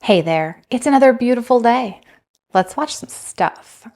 Hey there, it's another beautiful day. Let's watch some stuff.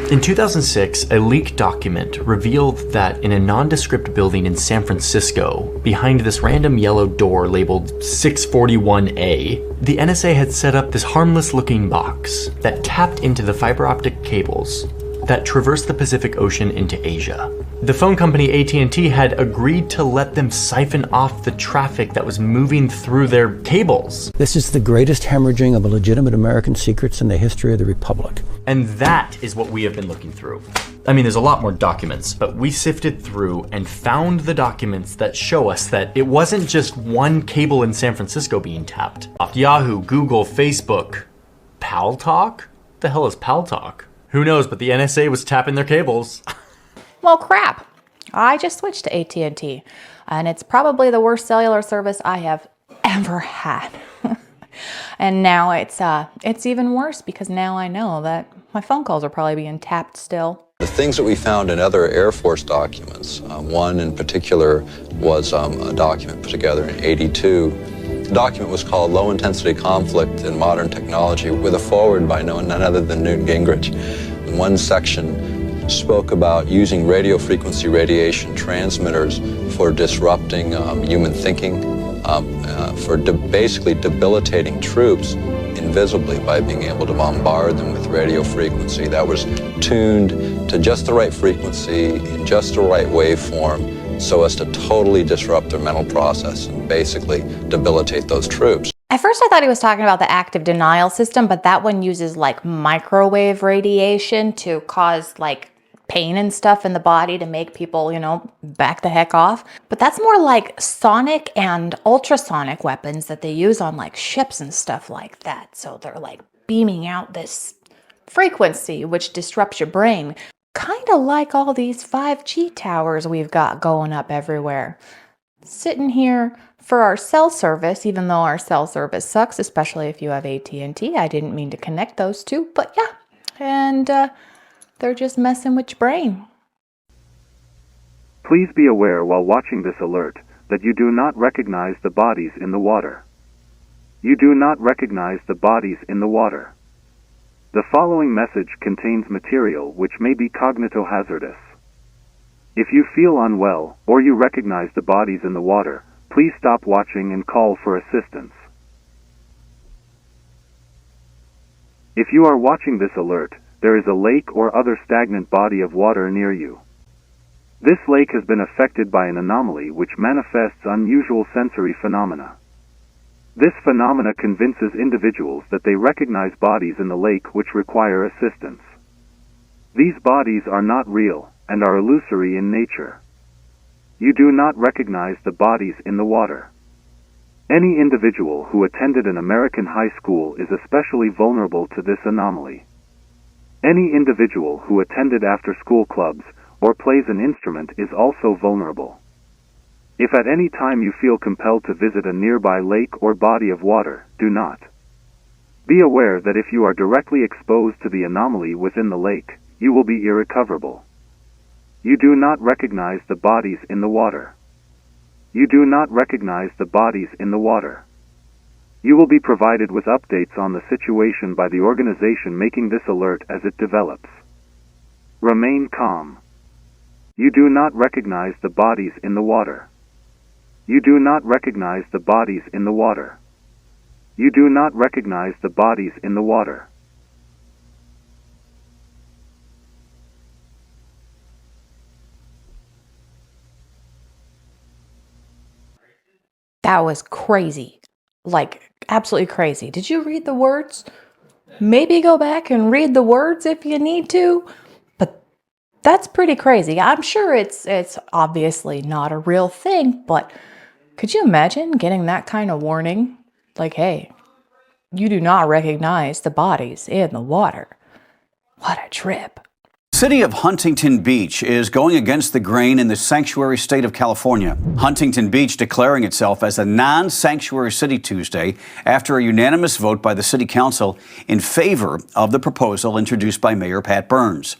In 2006, a leaked document revealed that in a nondescript building in San Francisco, behind this random yellow door labeled 641A, the NSA had set up this harmless-looking box that tapped into the fiber optic cables that traversed the Pacific Ocean into Asia. The phone company AT&T had agreed to let them siphon off the traffic that was moving through their cables. This is the greatest hemorrhaging of legitimate American secrets in the history of the Republic. And that is what we have been looking through. I mean, there's a lot more documents, but we sifted through and found the documents that show us that it wasn't just one cable in San Francisco being tapped. Off Yahoo, Google, Facebook. Paltalk? The hell is Paltalk? Who knows, but the NSA was tapping their cables. Well, crap. I just switched to AT&T, and it's probably the worst cellular service I have ever had. And now it's even worse because now I know that my phone calls are probably being tapped still. The things that we found in other Air Force documents, one in particular was a document put together in '82. The document was called Low Intensity Conflict in Modern Technology, with a foreword by none other than Newt Gingrich. In one section spoke about using radio frequency radiation transmitters for disrupting human thinking, for basically debilitating troops invisibly by being able to bombard them with radio frequency that was tuned to just the right frequency, in just the right waveform, so as to totally disrupt their mental process and basically debilitate those troops. At first I thought he was talking about the active denial system, but that one uses like microwave radiation to cause like pain and stuff in the body to make people, back the heck off. But that's more like sonic and ultrasonic weapons that they use on like ships and stuff like that. So they're like beaming out this frequency which disrupts your brain. Kind of like all these 5G towers we've got going up everywhere. Sitting here for our cell service, even though our cell service sucks, especially if you have AT&T. I didn't mean to connect those two, but yeah. And they're just messing with your brain. Please be aware while watching this alert that you do not recognize the bodies in the water. You do not recognize the bodies in the water. The following message contains material which may be cognitohazardous. If you feel unwell or you recognize the bodies in the water, please stop watching and call for assistance. If you are watching this alert, there is a lake or other stagnant body of water near you. This lake has been affected by an anomaly which manifests unusual sensory phenomena. This phenomena convinces individuals that they recognize bodies in the lake which require assistance. These bodies are not real and are illusory in nature. You do not recognize the bodies in the water. Any individual who attended an American high school is especially vulnerable to this anomaly. Any individual who attended after-school clubs or plays an instrument is also vulnerable. If at any time you feel compelled to visit a nearby lake or body of water, do not. Be aware that if you are directly exposed to the anomaly within the lake, you will be irrecoverable. You do not recognize the bodies in the water. You do not recognize the bodies in the water. You will be provided with updates on the situation by the organization making this alert as it develops. Remain calm. You do not recognize the bodies in the water. You do not recognize the bodies in the water. You do not recognize the bodies in the water. That was crazy. Like, absolutely crazy. Did you read the words? Maybe go back and read the words if you need to. But that's pretty crazy. I'm sure it's obviously not a real thing, but could you imagine getting that kind of warning? Like, hey, you do not recognize the bodies in the water. What a trip. The city of Huntington Beach is going against the grain in the sanctuary state of California. Huntington Beach declaring itself as a non-sanctuary city Tuesday after a unanimous vote by the city council in favor of the proposal introduced by Mayor Pat Burns.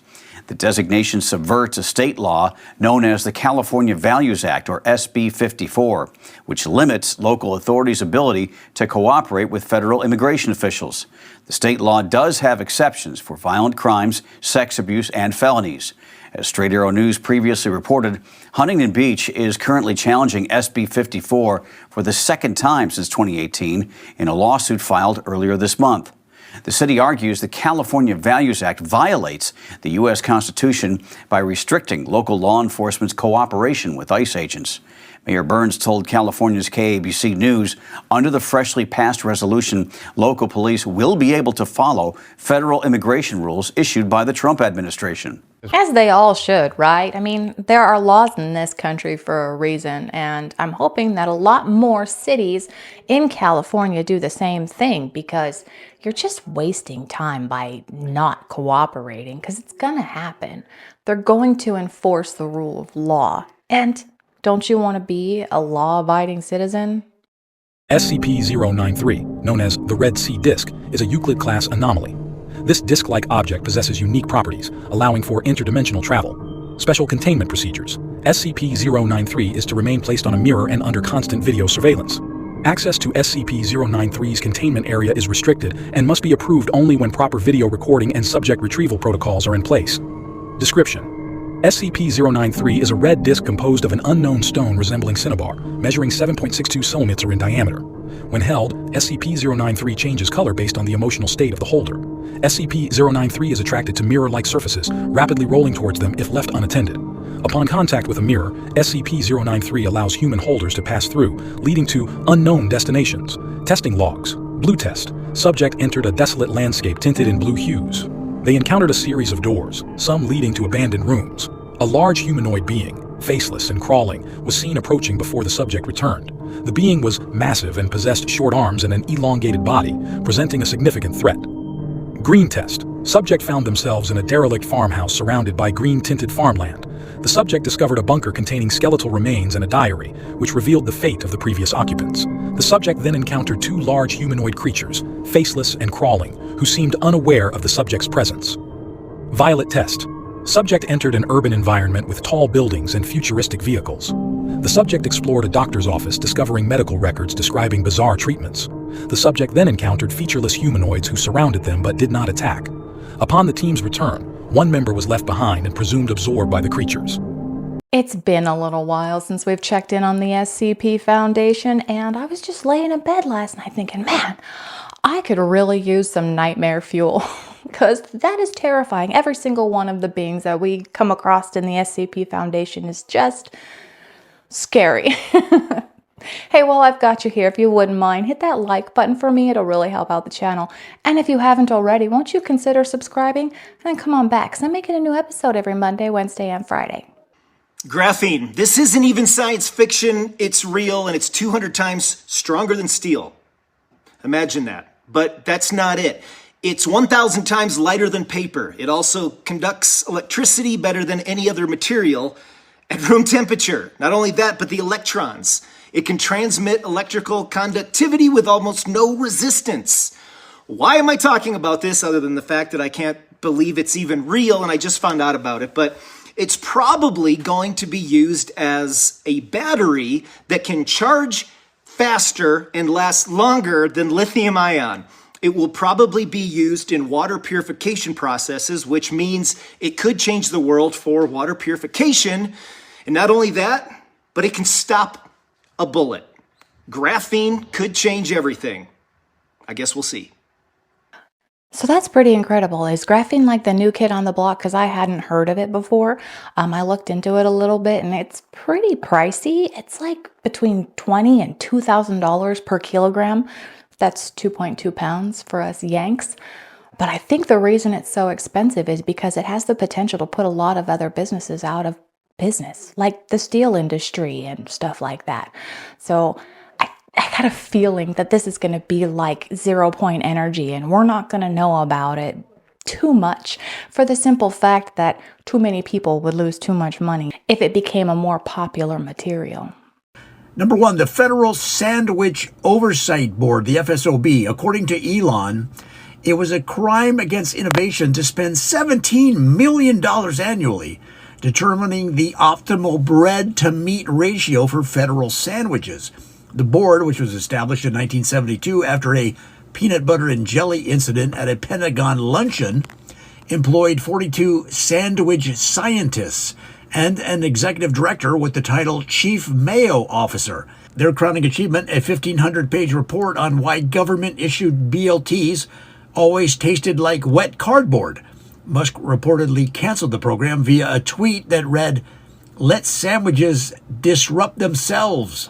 The designation subverts a state law known as the California Values Act, or SB 54, which limits local authorities' ability to cooperate with federal immigration officials. The state law does have exceptions for violent crimes, sex abuse, and felonies. As Straight Arrow News previously reported, Huntington Beach is currently challenging SB 54 for the second time since 2018 in a lawsuit filed earlier this month. The city argues the California Values Act violates the U.S. Constitution by restricting local law enforcement's cooperation with ICE agents. Mayor Burns told California's KABC News, under the freshly passed resolution, local police will be able to follow federal immigration rules issued by the Trump administration. As they all should, right? I mean, there are laws in this country for a reason, and I'm hoping that a lot more cities in California do the same thing, because you're just wasting time by not cooperating, because it's gonna happen. They're going to enforce the rule of law. And don't you want to be a law-abiding citizen? SCP-093, known as the Red Sea Disk, is a Euclid-class anomaly. This disk-like object possesses unique properties, allowing for interdimensional travel. Special containment procedures. SCP-093 is to remain placed on a mirror and under constant video surveillance. Access to SCP-093's containment area is restricted and must be approved only when proper video recording and subject retrieval protocols are in place. Description: SCP-093 is a red disk composed of an unknown stone resembling cinnabar, measuring 7.62 cm in diameter. When held, SCP-093 changes color based on the emotional state of the holder. SCP-093 is attracted to mirror-like surfaces, rapidly rolling towards them if left unattended. Upon contact with a mirror, SCP-093 allows human holders to pass through, leading to unknown destinations. Testing logs. Blue test. Subject entered a desolate landscape tinted in blue hues. They encountered a series of doors, some leading to abandoned rooms. A large humanoid being, faceless and crawling, was seen approaching before the subject returned. The being was massive and possessed short arms and an elongated body, presenting a significant threat. Green test. Subject found themselves in a derelict farmhouse surrounded by green-tinted farmland. The subject discovered a bunker containing skeletal remains and a diary, which revealed the fate of the previous occupants. The subject then encountered two large humanoid creatures, faceless and crawling, who seemed unaware of the subject's presence. Violet test. Subject entered an urban environment with tall buildings and futuristic vehicles. The subject explored a doctor's office, discovering medical records describing bizarre treatments. The subject then encountered featureless humanoids who surrounded them but did not attack. Upon the team's return, one member was left behind and presumed absorbed by the creatures. It's been a little while since we've checked in on the SCP Foundation, and I was just laying in bed last night thinking, man, I could really use some nightmare fuel, because that is terrifying. Every single one of the beings that we come across in the SCP Foundation is just scary. Hey, well, I've got you here. If you wouldn't mind, hit that like button for me. It'll really help out the channel. And if you haven't already, won't you consider subscribing? And then come on back, because I'm making a new episode every Monday, Wednesday, and Friday. Graphene. This isn't even science fiction. It's real, and it's 200 times stronger than steel. Imagine that. But that's not it. It's 1,000 times lighter than paper. It also conducts electricity better than any other material at room temperature. Not only that, but the electrons. It can transmit electrical conductivity with almost no resistance. Why am I talking about this other than the fact that I can't believe it's even real and I just found out about it? But it's probably going to be used as a battery that can charge faster and last longer than lithium ion. It will probably be used in water purification processes, which means it could change the world for water purification. And not only that, but it can stop a bullet. Graphene could change everything. I guess we'll see. So that's pretty incredible. Is graphene like the new kid on the block? Because I hadn't heard of it before. I looked into it a little bit, and it's pretty pricey. It's like between $20 and $2,000 per kilogram. That's 2.2 pounds for us Yanks. But I think the reason it's so expensive is because it has the potential to put a lot of other businesses out of business, like the steel industry and stuff like that. So I got a feeling that this is going to be like 0 point energy, and we're not going to know about it too much for the simple fact that too many people would lose too much money if it became a more popular material. Number one, the Federal Sandwich Oversight Board, the FSOB, according to Elon, It was a crime against innovation to spend $17 million annually determining the optimal bread-to-meat ratio for federal sandwiches. The board, which was established in 1972 after a peanut butter and jelly incident at a Pentagon luncheon, employed 42 sandwich scientists and an executive director with the title Chief Mayo Officer. Their crowning achievement, a 1,500-page report on why government-issued BLTs always tasted like wet cardboard. Musk reportedly canceled the program via a tweet that read, "Let sandwiches disrupt themselves."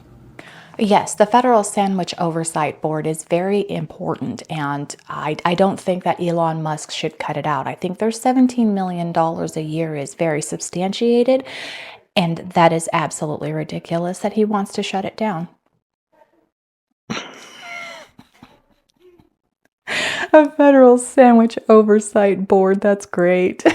Yes, the Federal Sandwich Oversight Board is very important, and I don't think that Elon Musk should cut it out. I think their $17 million a year is very substantiated, and that is absolutely ridiculous that he wants to shut it down. A Federal Sandwich Oversight Board, that's great.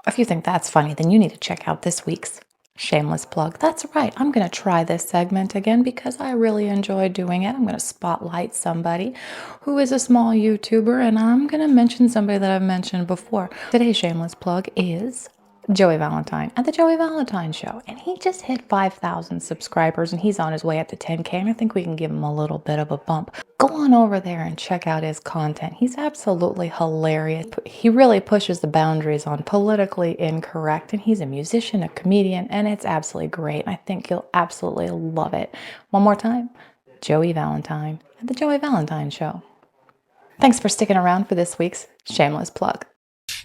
If you think that's funny, then you need to check out this week's shameless plug. That's right, I'm going to try this segment again because I really enjoy doing it. I'm going to spotlight somebody who is a small YouTuber, and I'm going to mention somebody that I've mentioned before. Today's shameless plug is Joey Valentine at The Joey Valentine Show, and he just hit 5,000 subscribers, and he's on his way up to 10K, and I think we can give him a little bit of a bump. Go on over there and check out his content. He's absolutely hilarious. He really pushes the boundaries on politically incorrect, and he's a musician, a comedian, and it's absolutely great. I think you'll absolutely love it. One more time, Joey Valentine at The Joey Valentine Show. Thanks for sticking around for this week's shameless plug.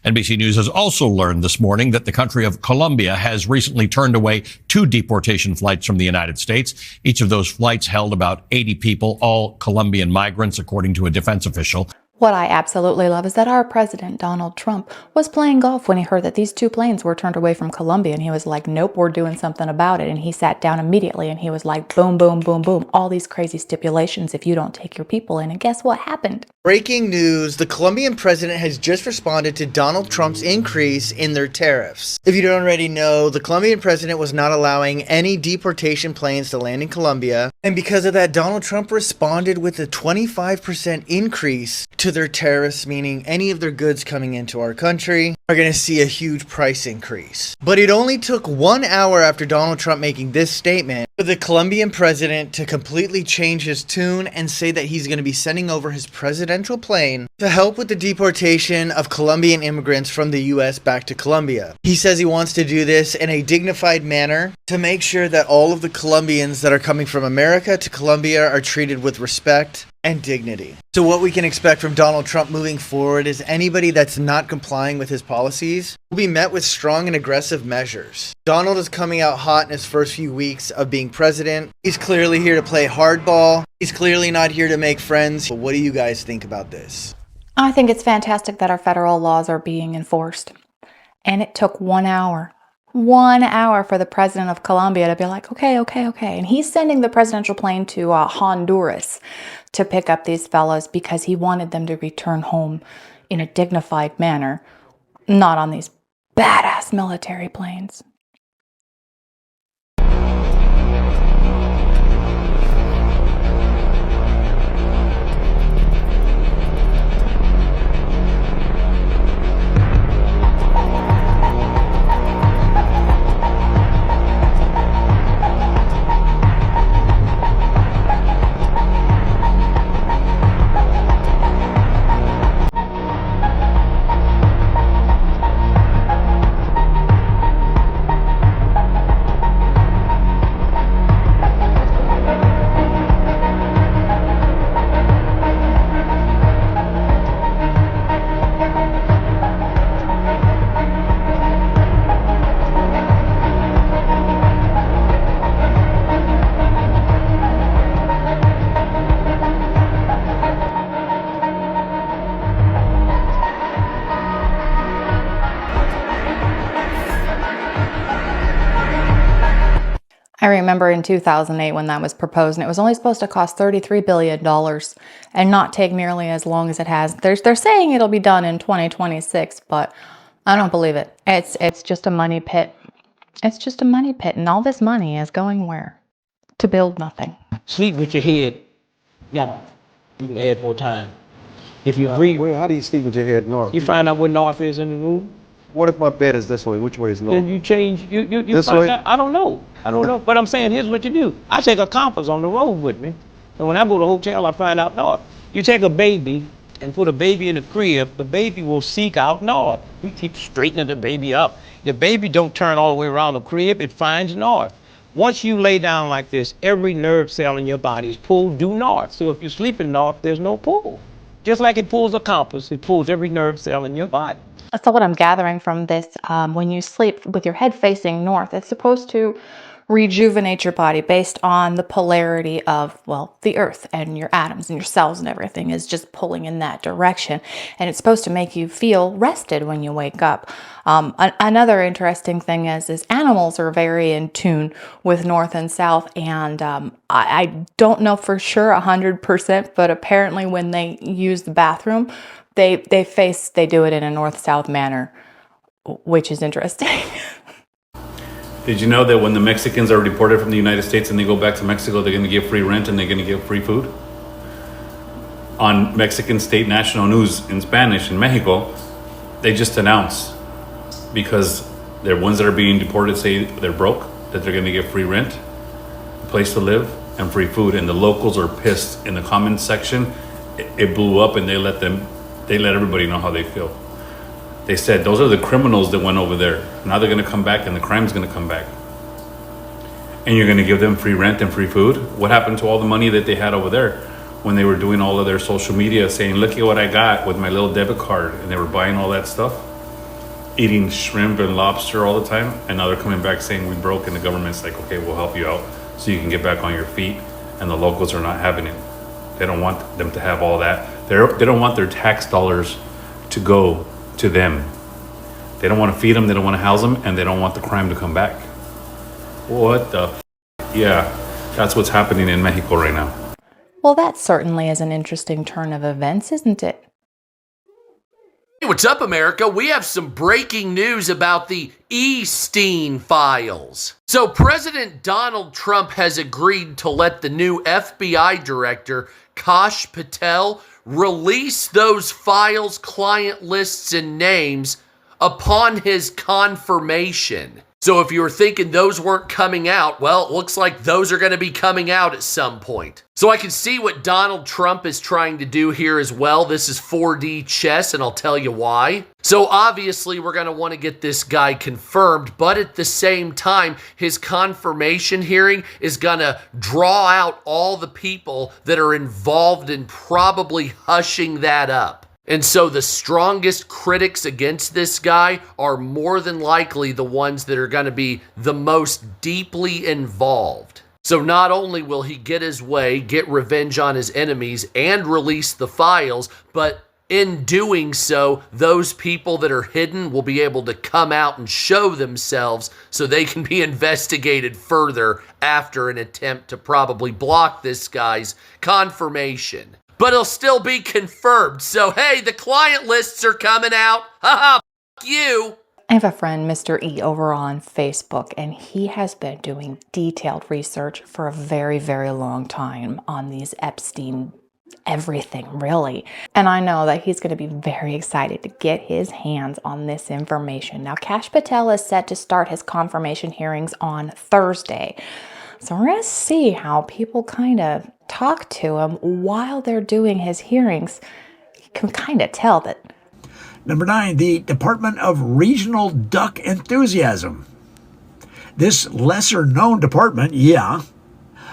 NBC News has also learned this morning that the country of Colombia has recently turned away 2 deportation flights from the United States. Each of those flights held about 80 people, all Colombian migrants, according to a defense official. What I absolutely love is that our president, Donald Trump, was playing golf when he heard that these 2 planes were turned away from Colombia, and he was like, nope, we're doing something about it. And he sat down immediately and he was like, boom, boom, boom, boom, all these crazy stipulations if you don't take your people in. And guess what happened? Breaking news, the Colombian president has just responded to Donald Trump's increase in their tariffs. If you don't already know, the Colombian president was not allowing any deportation planes to land in Colombia. And because of that, Donald Trump responded with a 25% increase to their tariffs, meaning any of their goods coming into our country are going to see a huge price increase. But it only took 1 hour after Donald Trump making this statement for the Colombian president to completely change his tune and say that he's going to be sending over his presidential plane to help with the deportation of Colombian immigrants from the U.S. back to Colombia. He says he wants to do this in a dignified manner to make sure that all of the Colombians that are coming from America to Colombia are treated with respect and dignity. So what we can expect from Donald Trump moving forward is anybody that's not complying with his policies will be met with strong and aggressive measures. Donald is coming out hot in his first few weeks of being president. He's clearly here to play hardball. He's clearly not here to make friends. But what do you guys think about this? I think it's fantastic that our federal laws are being enforced. And it took 1 hour. 1 hour for the president of Colombia to be like, okay. And he's sending the presidential plane to Honduras to pick up these fellas because he wanted them to return home in a dignified manner, not on these badass military planes. I remember in 2008 when that was proposed, and it was only supposed to cost $33 billion and not take nearly as long as it has. They're saying it'll be done in 2026, but I don't believe it. It's just a money pit. It's just a money pit, and all this money is going where? To build nothing. Sleep with your head. Yeah, you can add more time. If you breathe, How do you sleep with your head north? you find out what north is in the room. What if my bed is this way? Which way is north? Then you change. You This find way? out. I don't know. I don't know. But I'm saying, here's what you do. I take a compass on the road with me, and when I go to a hotel, I find out north. You take a baby and put a baby in the crib. The baby will seek out north. We keep straightening the baby up. The baby don't turn all the way around the crib. It finds north. Once you lay down like this, every nerve cell in your body is pulled due north. So if you sleep in north, there's no pull. Just like it pulls a compass, it pulls every nerve cell in your body. So what I'm gathering from this, when you sleep with your head facing north, it's supposed to rejuvenate your body based on the polarity of, well, the earth and your atoms and your cells and everything is just pulling in that direction. And it's supposed to make you feel rested when you wake up. Another interesting thing is animals are very in tune with north and south. And I don't know for sure 100%, but apparently when they use the bathroom, they do it in a north-south manner, which is interesting. Did you know that when the Mexicans are deported from the United States and they go back to Mexico, they're going to get free rent and they're going to get free food? On Mexican state national news in Spanish in Mexico, they just announced, because the ones that are being deported say they're broke, that they're going to get free rent, a place to live, and free food. And the locals are pissed. In the comments section, it blew up, and they let everybody know how they feel. They said, those are the criminals that went over there. Now they're going to come back and the crime's going to come back. And you're going to give them free rent and free food? What happened to all the money that they had over there when they were doing all of their social media saying, look at what I got with my little debit card, and they were buying all that stuff, eating shrimp and lobster all the time, and now they're coming back saying we broke, and the government's like, okay, we'll help you out so you can get back on your feet, and the locals are not having it. They don't want them to have all that. They don't want their tax dollars to go to them. They don't want to feed them, they don't want to house them, and they don't want the crime to come back. What the Yeah, that's what's happening in Mexico right now. Well, that certainly is an interesting turn of events, isn't it? Hey, what's up, America? We have some breaking news about the Epstein files. So President Donald Trump has agreed to let the new FBI director, Kash Patel, release those files, client lists, and names upon his confirmation. So if you were thinking those weren't coming out, well, it looks like those are going to be coming out at some point. So I can see what Donald Trump is trying to do here as well. This is 4D chess, and I'll tell you why. So obviously we're going to want to get this guy confirmed, but at the same time, his confirmation hearing is going to draw out all the people that are involved in probably hushing that up. And so the strongest critics against this guy are more than likely the ones that are going to be the most deeply involved. So not only will he get his way, get revenge on his enemies, and release the files, but in doing so, those people that are hidden will be able to come out and show themselves so they can be investigated further after an attempt to probably block this guy's confirmation. But it'll still be confirmed. So, hey, the client lists are coming out. Haha, f*** you. I have a friend, Mr. E, over on Facebook, and he has been doing detailed research for a very, very long time on these Epstein everything, really. And I know that he's going to be very excited to get his hands on this information. Now, Kash Patel is set to start his confirmation hearings on Thursday. So we're going to see how people kind of talk to him while they're doing his hearings. You can kind of tell that. Number 9, the Department of Regional Duck Enthusiasm. This lesser-known department,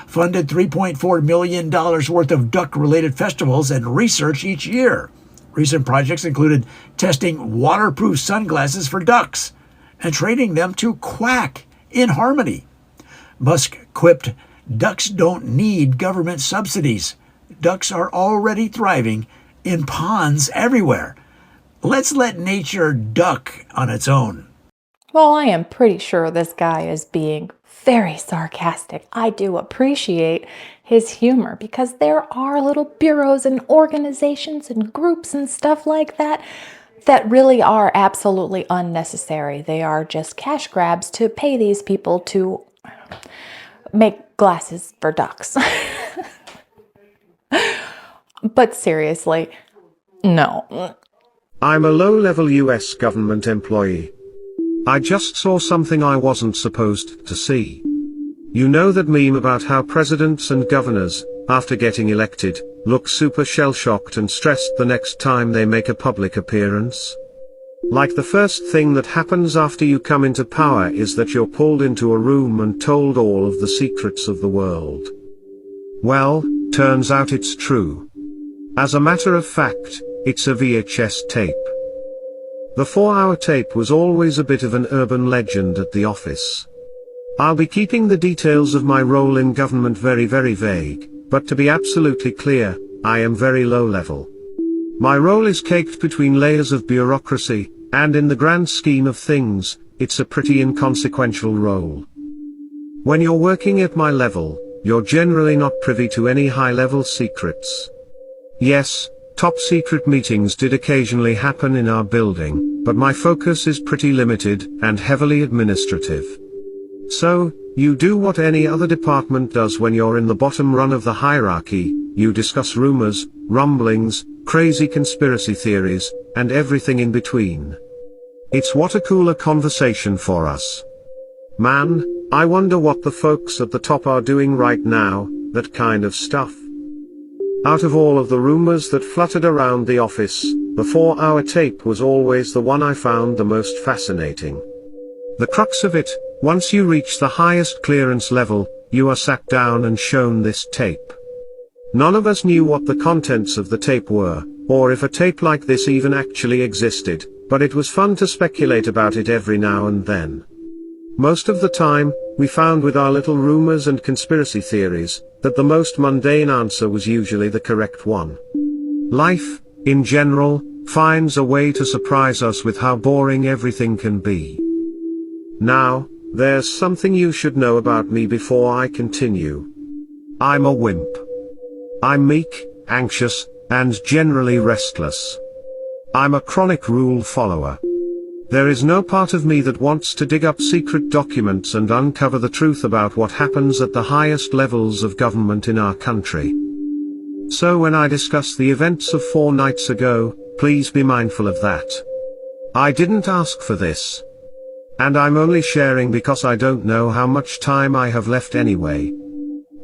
funded $3.4 million worth of duck-related festivals and research each year. Recent projects included testing waterproof sunglasses for ducks and training them to quack in harmony. Musk quipped, "Ducks don't need government subsidies. Ducks are already thriving in ponds everywhere. Let's let nature duck on its own." Well, I am pretty sure this guy is being very sarcastic. I do appreciate his humor because there are little bureaus and organizations and groups and stuff like that that really are absolutely unnecessary. They are just cash grabs to pay these people to make glasses for ducks. But seriously, No. I'm a low-level US government employee. I just saw something I wasn't supposed to see. You know that meme about how presidents and governors, after getting elected, look super shell-shocked and stressed the next time they make a public appearance? Like the first thing that happens after you come into power is that you're pulled into a room and told all of the secrets of the world. Well, turns out it's true. As a matter of fact, it's a VHS tape. The 4-hour tape was always a bit of an urban legend at the office. I'll be keeping the details of my role in government very vague, but to be absolutely clear, I am very low level. My role is caked between layers of bureaucracy, and in the grand scheme of things, it's a pretty inconsequential role. When you're working at my level, you're generally not privy to any high-level secrets. Yes, top-secret meetings did occasionally happen in our building, but my focus is pretty limited, and heavily administrative. So, you do what any other department does when you're in the bottom rung of the hierarchy, you discuss rumors, rumblings, crazy conspiracy theories, and everything in between. It's water cooler conversation for us. Man, I wonder what the folks at the top are doing right now, that kind of stuff. Out of all of the rumors that fluttered around the office, the 4-hour tape was always the one I found the most fascinating. The crux of it, once you reach the highest clearance level, you are sat down and shown this tape. None of us knew what the contents of the tape were, or if a tape like this even actually existed, but it was fun to speculate about it every now and then. Most of the time, we found with our little rumors and conspiracy theories, that the most mundane answer was usually the correct one. Life, in general, finds a way to surprise us with how boring everything can be. Now, there's something you should know about me before I continue. I'm a wimp. I'm meek, anxious, and generally restless. I'm a chronic rule follower. There is no part of me that wants to dig up secret documents and uncover the truth about what happens at the highest levels of government in our country. So when I discuss the events of 4 nights ago, please be mindful of that. I didn't ask for this. And I'm only sharing because I don't know how much time I have left anyway.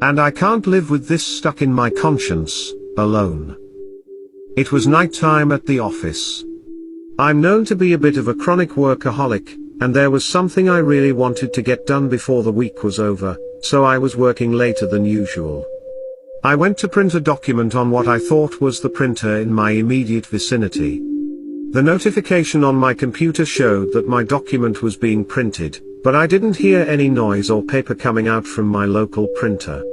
And I can't live with this stuck in my conscience, alone. It was nighttime at the office. I'm known to be a bit of a chronic workaholic, and there was something I really wanted to get done before the week was over, so I was working later than usual. I went to print a document on what I thought was the printer in my immediate vicinity. The notification on my computer showed that my document was being printed, but I didn't hear any noise or paper coming out from my local printer.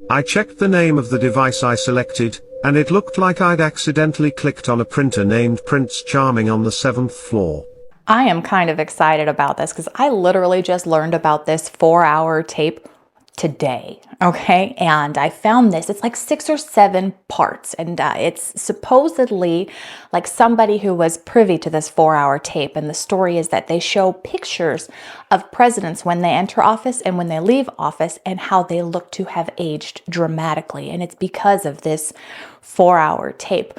I checked the name of the device I selected, and it looked like I'd accidentally clicked on a printer named Prince Charming on the 7th floor. I am kind of excited about this because I literally just learned about this 4-hour tape today, okay? And I found this, it's like 6 or 7 parts, and it's supposedly like somebody who was privy to this 4-hour tape, and the story is that they show pictures of presidents when they enter office and when they leave office and how they look to have aged dramatically, and it's because of this 4-hour tape.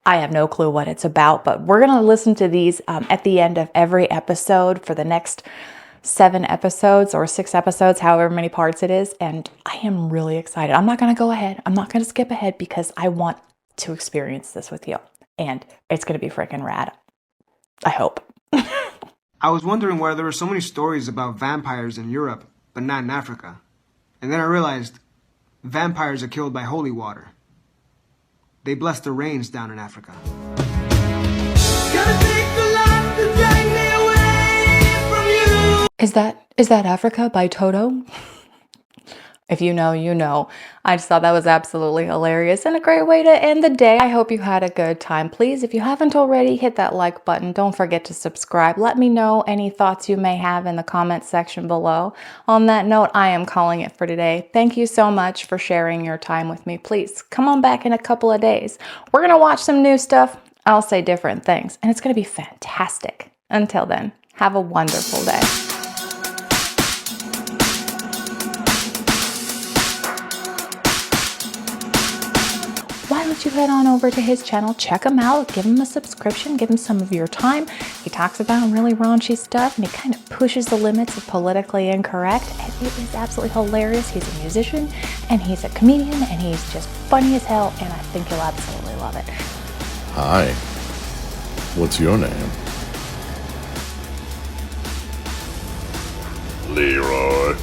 I have no clue what it's about, but we're going to listen to these at the end of every episode for the next 7 episodes or 6 episodes, however many parts it is, and I am really excited. I'm not going to go ahead. I'm not going to skip ahead because I want to experience this with you, and it's going to be freaking rad. I hope. I was wondering why there were so many stories about vampires in Europe, but not in Africa. And then I realized vampires are killed by holy water. They bless the rains down in Africa. Is that Africa by Toto? If you know, you know. I just thought that was absolutely hilarious and a great way to end the day. I hope you had a good time. Please, if you haven't already, hit that like button. Don't forget to subscribe. Let me know any thoughts you may have in the comments section below. On that note, I am calling it for today. Thank you so much for sharing your time with me. Please, come on back in a couple of days. We're going to watch some new stuff. I'll say different things, and it's going to be fantastic. Until then, have a wonderful day. Why suggest you head on over to his channel, check him out, give him a subscription, give him some of your time. He talks about really raunchy stuff, and he kind of pushes the limits of politically incorrect, and it is absolutely hilarious. He's a musician, and he's a comedian, and he's just funny as hell, and I think you'll absolutely love it. Hi. What's your name? Leroy.